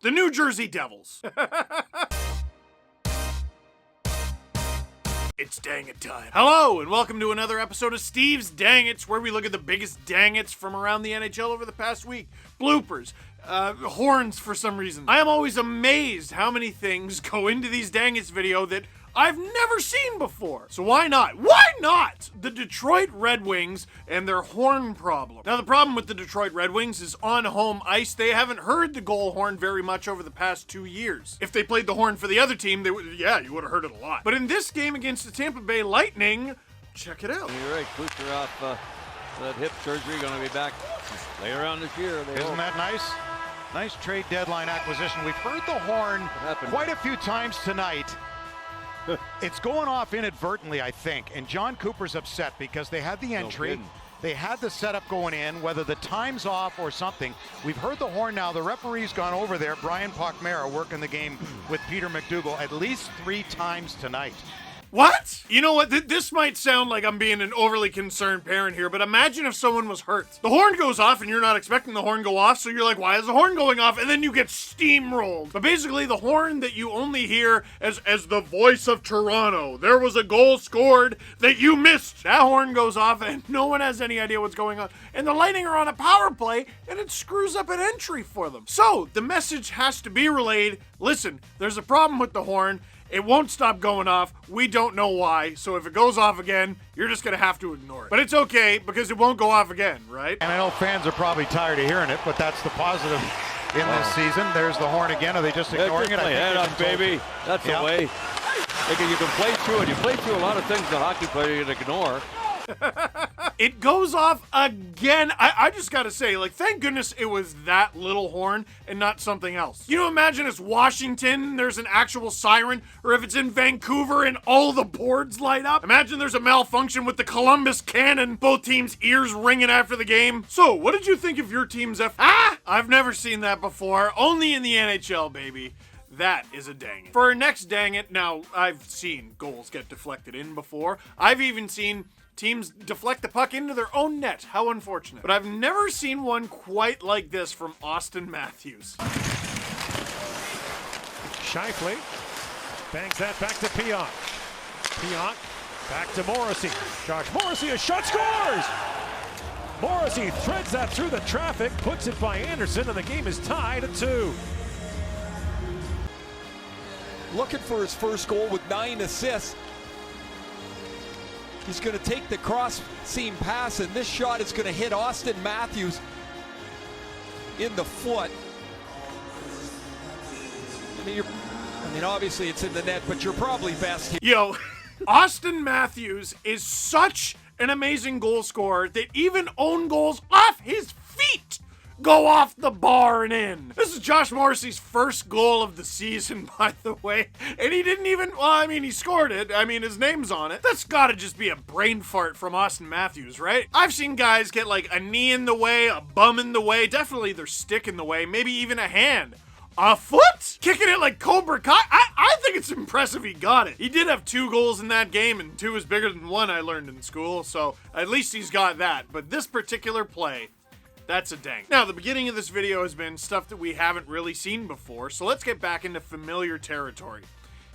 the New Jersey Devils. It's Dang It time. Hello, and welcome to another episode of Steve's Dang It's, where we look at the biggest dang it's from around the NHL over the past week. Bloopers, horns for some reason. I am always amazed how many things go into these Dang It's video that I've never seen before. So why not? Why not? The Detroit Red Wings and their horn problem. Now, the problem with the Detroit Red Wings is on home ice, they haven't heard the goal horn very much over the past 2 years. If they played the horn for the other team, you would have heard it a lot. But in this game against the Tampa Bay Lightning, check it out. You're right, Kucherov, that hip surgery, going to be back later on this year. Isn't that nice? Nice trade deadline acquisition. We've heard the horn quite a few times tonight. It's going off inadvertently, I think, and John Cooper's upset because they had the entry, they had the setup going in, whether the time's off or something. We've heard the horn now. The referee's gone over there, Brian Pochmara, working the game with Peter McDougall at least 3 times tonight. What? You know what? This might sound like I'm being an overly concerned parent here, but imagine if someone was hurt. The horn goes off and you're not expecting the horn to go off, so you're like, why is the horn going off? And then you get steamrolled. But basically, the horn that you only hear as the voice of Toronto, there was a goal scored that you missed. That horn goes off and no one has any idea what's going on. And the Lightning are on a power play and it screws up an entry for them. So the message has to be relayed. Listen, there's a problem with the horn. It won't stop going off. We don't know why. So if it goes off again, you're just going to have to ignore it. But it's okay because it won't go off again, right? And I know fans are probably tired of hearing it, but that's the positive in this season. There's the horn again. Are they just ignoring it? Head up, baby. That's the way. Because you can play through it. You play through a lot of things the hockey player can ignore. It goes off again. I just gotta say, like, thank goodness it was that little horn and not something else. You know, imagine it's Washington, there's an actual siren, or if it's in Vancouver and all the boards light up. Imagine there's a malfunction with the Columbus Cannon, both teams' ears ringing after the game. So, what did you think of your team's I've never seen that before. Only in the NHL, baby. That is a dang it. For our next dang it, now, I've seen goals get deflected in before. I've even seen teams deflect the puck into their own net. How unfortunate. But I've never seen one quite like this from Austin Matthews. Scheifele bangs that back to Pionk. Pionk back to Morrissey. Josh Morrissey, a shot, scores! Morrissey threads that through the traffic, puts it by Anderson, and the game is tied at 2. Looking for his first goal with 9 assists. He's going to take the cross-seam pass, and this shot is going to hit Austin Matthews in the foot. I mean, obviously it's in the net, but you're probably best here. Yo, Austin Matthews is such an amazing goal scorer that even own goals off his feet go off the bar and in. This is Josh Morrissey's first goal of the season, by the way. And he didn't even, he scored it. His name's on it. That's gotta just be a brain fart from Austin Matthews, right? I've seen guys get like a knee in the way, a bum in the way, definitely their stick in the way, maybe even a hand. A foot? Kicking it like Cobra Kai? I think it's impressive he got it. He did have 2 goals in that game, and 2 is bigger than 1, I learned in school, so at least he's got that. But this particular play, that's a dang. Now, the beginning of this video has been stuff that we haven't really seen before, so let's get back into familiar territory.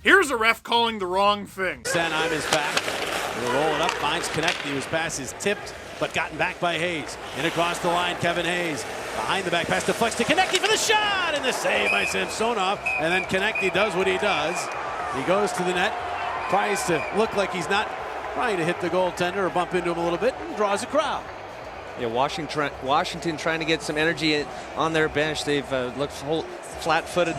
Here's a ref calling the wrong thing. Sanheim is back. He'll roll it up, finds Konecny, whose pass is tipped, but gotten back by Hayes. In across the line, Kevin Hayes. Behind the back pass deflects to Konecny for the shot, and the save by Samsonov. And then Konecny does what he does. He goes to the net, tries to look like he's not trying to hit the goaltender or bump into him a little bit, and draws a crowd. Yeah, Washington trying to get some energy on their bench. They've looked flat-footed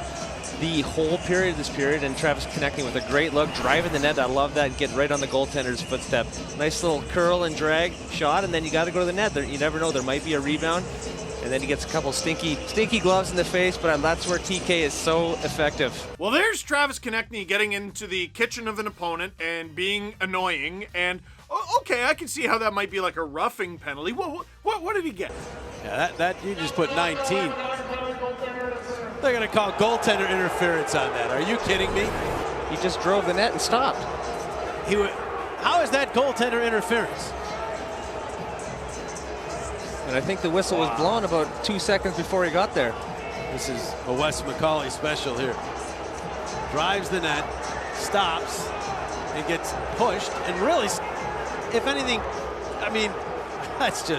the whole period of this period, and Travis Konecny with a great look, driving the net. I love that, get right on the goaltender's footstep. Nice little curl and drag shot, and then you got to go to the net. You never know, there might be a rebound, and then he gets a couple stinky gloves in the face, but that's where TK is so effective. Well, there's Travis Konecny getting into the kitchen of an opponent and being annoying, and okay, I can see how that might be like a roughing penalty. What did he get? Yeah, that you just put 19. They're going to call goaltender interference on that. Are you kidding me? He just drove the net and stopped. How is that goaltender interference? And I think the whistle was blown about 2 seconds before he got there. This is a Wes McCauley special here. Drives the net, stops, and gets pushed. And really, if anything, I mean, that's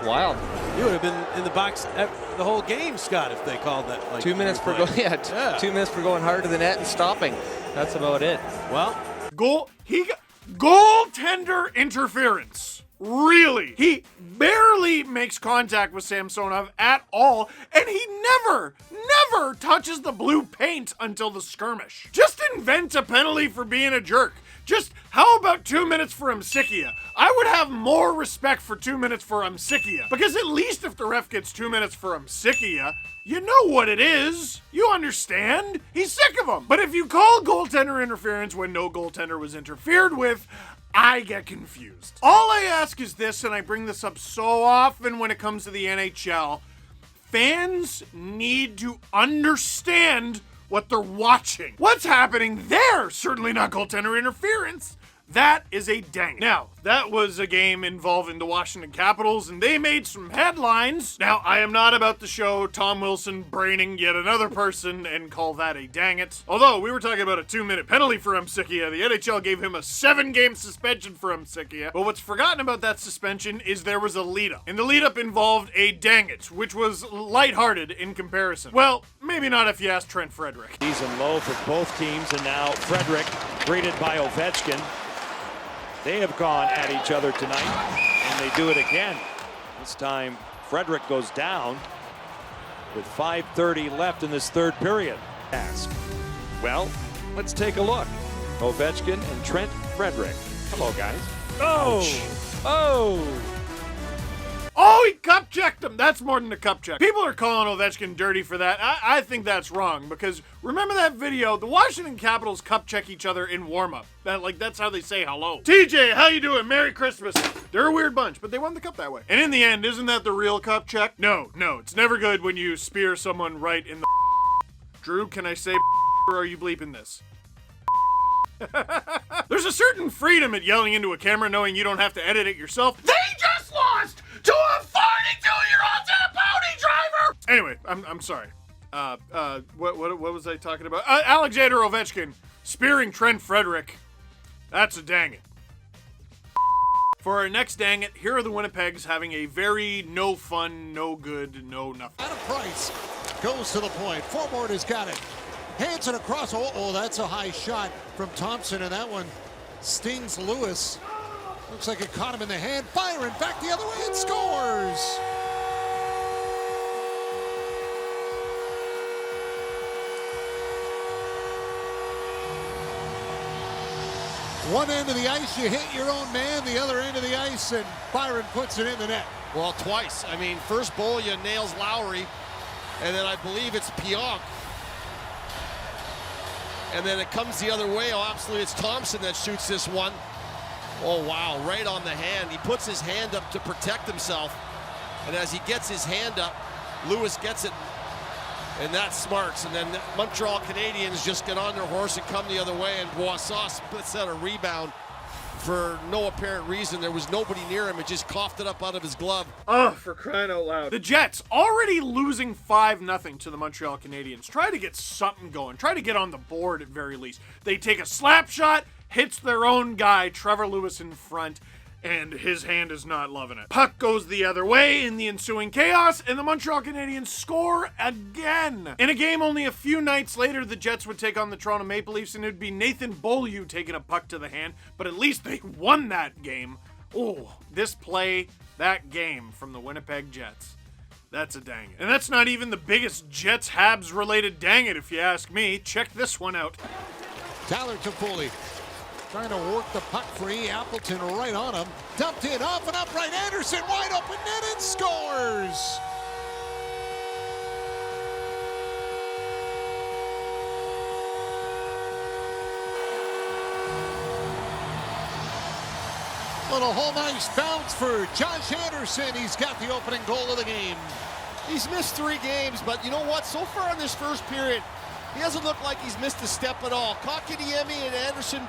wild. You would have been in the box the whole game, Scott, if they called that. Like 2 minutes for going. Yeah, 2 minutes for going hard to the net and stopping. That's about it. Well, goaltender interference. Really? He barely makes contact with Samsonov at all, and he never touches the blue paint until the skirmish. Just invent a penalty for being a jerk. Just, how about 2 minutes for Amsikia? I would have more respect for 2 minutes for Amsikia, because at least if the ref gets 2 minutes for Amsikia, you know what it is. You understand. He's sick of them. But if you call goaltender interference when no goaltender was interfered with, I get confused. All I ask is this, and I bring this up so often when it comes to the NHL, fans need to understand what they're watching. What's happening there? Certainly not goaltender interference. That is a dang. Now, that was a game involving the Washington Capitals, and they made some headlines. Now, I am not about to show Tom Wilson braining yet another person and call that a dang it. Although, we were talking about a 2-minute penalty for Amsikia. The NHL gave him a 7-game suspension for Amsikia. But what's forgotten about that suspension is there was a lead-up. And the lead-up involved a dang it, which was lighthearted in comparison. Well, maybe not if you ask Trent Frederick. Season low for both teams, and now Frederick greeted by Ovechkin. They have gone at each other tonight, and they do it again. This time, Frederick goes down with 5:30 left in this third period. Well, let's take a look. Ovechkin and Trent Frederick. Hello, guys. Oh, he cup checked him. That's more than a cup check. People are calling Ovechkin dirty for that. I think that's wrong, because remember that video? The Washington Capitals cup check each other in warm-up. That's how they say hello. TJ, how you doing? Merry Christmas. They're a weird bunch, but they won the cup that way. And in the end, isn't that the real cup check? No, it's never good when you spear someone right in the Drew, can I say or are you bleeping this? There's a certain freedom at yelling into a camera knowing you don't have to edit it yourself. They just lost to a 42-year-old and a pony driver! Anyway, I'm sorry. What was I talking about? Alexander Ovechkin spearing Trent Frederick. That's a dang it. For our next dang it, here are the Winnipegs having a very no fun, no good, no nothing. Adam Price goes to the point. Forward has got it. Hands it across. Oh, that's a high shot from Thompson, and that one stings Lewis. Looks like it caught him in the hand. Byron back the other way and scores. One end of the ice, you hit your own man. The other end of the ice, and Byron puts it in the net. Well, twice. I mean, first Bolya nails Lowry, and then I believe it's Pionk. And then it comes the other way. Oh, absolutely, it's Thompson that shoots this one. Oh, wow, right on the hand. He puts his hand up to protect himself. And as he gets his hand up, Lewis gets it. And that's smarts. And then the Montreal Canadiens just get on their horse and come the other way. And Boissat splits out a rebound for no apparent reason. There was nobody near him. It just coughed it up out of his glove. Oh, for crying out loud. The Jets already losing 5-0 to the Montreal Canadiens. Try to get something going. Try to get on the board at very least. They take a slap shot, hits their own guy, Trevor Lewis, in front, and his hand is not loving it. Puck goes the other way in the ensuing chaos, and the Montreal Canadiens score again. In a game only a few nights later, the Jets would take on the Toronto Maple Leafs, and it would be Nathan Beaulieu taking a puck to the hand, but at least they won that game. Oh, this play, that game from the Winnipeg Jets. That's a dang it. And that's not even the biggest Jets-Habs related dang it, if you ask me. Check this one out. Tyler Toffoli trying to work the puck free. Appleton right on him. Dumped in, off and upright. Anderson wide open net and scores. Little home ice bounce for Josh Anderson. He's got the opening goal of the game. He's missed 3 games, but you know what? So far in this first period, he doesn't look like he's missed a step at all. Kotkaniemi and Anderson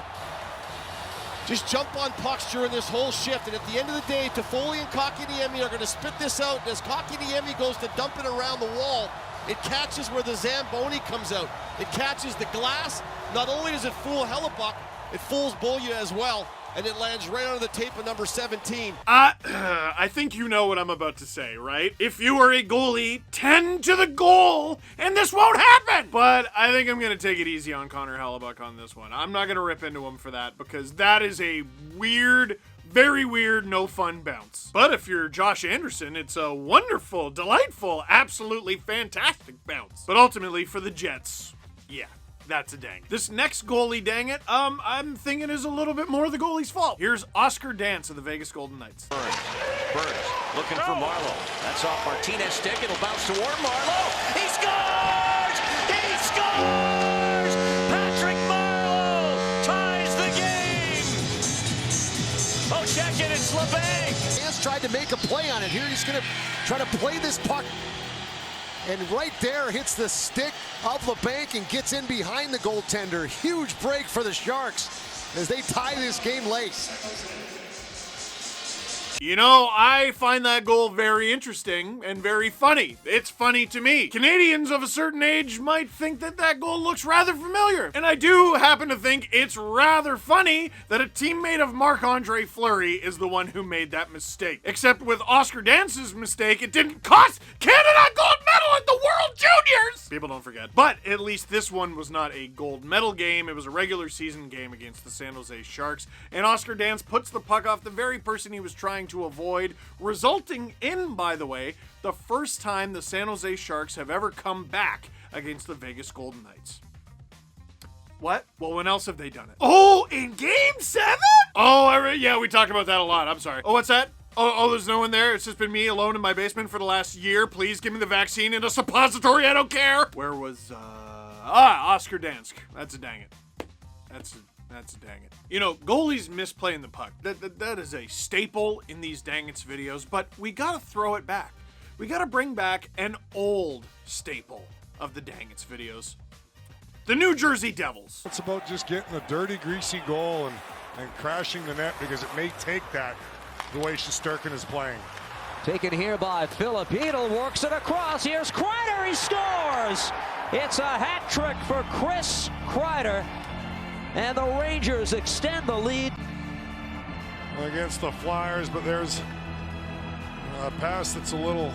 just jump on pucks during this whole shift. And at the end of the day, Toffoli and Kotkaniemi are going to spit this out. And as Kotkaniemi goes to dump it around the wall, it catches where the Zamboni comes out. It catches the glass. Not only does it fool Hellebuck, it fools Bolya as well. And it lands right on the tape of number 17. I think you know what I'm about to say, right? If you are a goalie, tend to the goal, and this won't happen! But I think I'm going to take it easy on Connor Hellebuck on this one. I'm not going to rip into him for that, because that is a weird, very weird, no fun bounce. But if you're Josh Anderson, it's a wonderful, delightful, absolutely fantastic bounce. But ultimately, for the Jets, yeah. That's a dang. This next goalie, dang it, I'm thinking is a little bit more the goalie's fault. Here's Oscar Dance of the Vegas Golden Knights. Burns looking for Marlowe. That's off Martinez's stick. It'll bounce toward Marlowe. He scores! He scores! Patrick Marlowe ties the game! Oh, check it, it's LeBang. Dance tried to make a play on it. Here he's going to try to play this puck. And right there hits the stick of LeBanc and gets in behind the goaltender. Huge break for the Sharks as they tie this game late. You know, I find that goal very interesting and very funny. It's funny to me. Canadians of a certain age might think that that goal looks rather familiar. And I do happen to think it's rather funny that a teammate of Marc-Andre Fleury is the one who made that mistake. Except with Oscar Dance's mistake, it didn't cost Canada a gold medal at the World Juniors! People don't forget. But at least this one was not a gold medal game. It was a regular season game against the San Jose Sharks. And Oscar Dance puts the puck off the very person he was trying to avoid, resulting in, by the way, the first time the San Jose Sharks have ever come back against the Vegas Golden Knights. What? Well, when else have they done it? Oh, in Game 7? Oh, yeah, we talked about that a lot. I'm sorry. Oh, what's that? Oh, there's no one there. It's just been me alone in my basement for the last year. Please give me the vaccine in a suppository. I don't care. Where was, Oscar Dansk. That's a dang it. That's a dang it. You know, goalies misplaying the puck. That is a staple in these dang it's videos, but we gotta throw it back. We gotta bring back an old staple of the dang it's videos. The New Jersey Devils. It's about just getting a dirty, greasy goal and crashing the net because it may take that the way Shesterkin is playing. Taken here by Philip Hedl, works it across. Here's Kreider, he scores! It's a hat trick for Chris Kreider. And the Rangers extend the lead. Against the Flyers, but there's a pass that's a little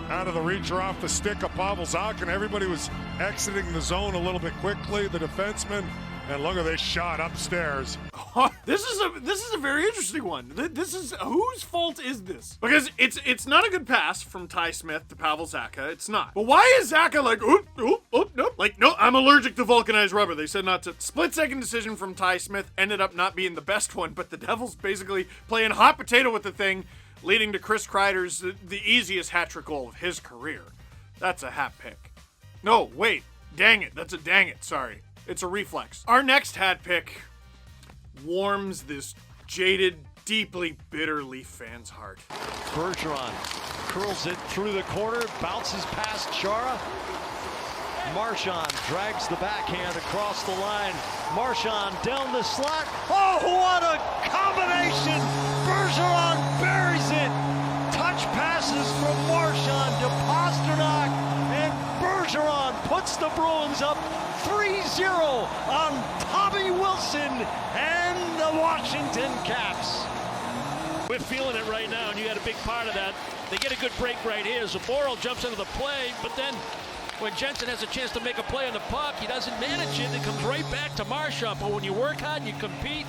out of the reach or off the stick of Pavel Zakin. Everybody was exiting the zone a little bit quickly, the defenseman, and look at this shot upstairs. This is a very interesting one. This is, whose fault is this? Because it's not a good pass from Ty Smith to Pavel Zacha. It's not. But why is Zacha like, nope. Like, no, I'm allergic to vulcanized rubber. They said not to. Split-second decision from Ty Smith ended up not being the best one, but the Devils basically playing hot potato with the thing, leading to Chris Kreider's the easiest hat-trick goal of his career. That's a hat pick. No, wait. Dang it. That's a dang it. Sorry. It's a reflex. Our next hat pick warms this jaded, deeply bitter Leaf fan's heart. Bergeron curls it through the corner, bounces past Chara. Marchand drags the backhand across the line. Marchand down the slot. Oh, what a combination! Bergeron buries it. Touch passes from Marchand to Pasternak, and Bergeron puts the Bruins up 3-0 on Tommy Wilson and the Washington Caps. We're feeling it right now, and you had a big part of that. They get a good break right here. Zaboral jumps into the play, but then when Jensen has a chance to make a play on the puck, he doesn't manage it. It comes right back to Marchand. But when you work hard and you compete,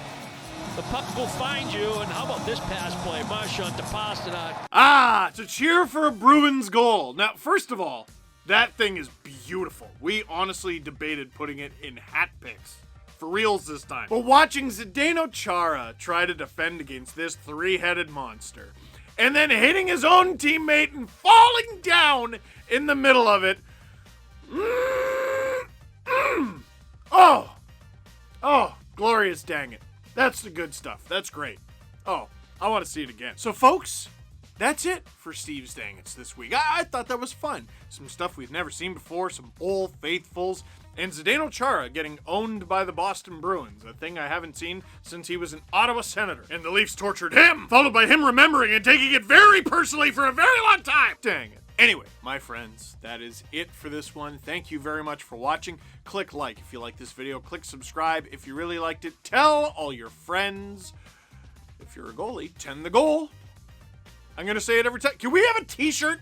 the puck will find you. And how about this pass play? Marchand to Pasternak. To cheer for a Bruins goal. Now, first of all, that thing is beautiful. We honestly debated putting it in hat picks. For reals this time. But watching Zdeno Chara try to defend against this three-headed monster, and then hitting his own teammate and falling down in the middle of it. Oh, glorious, dang it. That's the good stuff. That's great. Oh, I want to see it again. So folks, that's it for Steve's Dang It's this week. I thought that was fun. Some stuff we've never seen before, some old faithfuls, and Zdeno Chara getting owned by the Boston Bruins, a thing I haven't seen since he was an Ottawa Senator. And the Leafs tortured him, followed by him remembering and taking it very personally for a very long time. Dang it. Anyway, my friends, that is it for this one. Thank you very much for watching. Click like if you like this video. Click subscribe if you really liked it. Tell all your friends. If you're a goalie, tend the goal. I'm going to say it every time. Can we have a t-shirt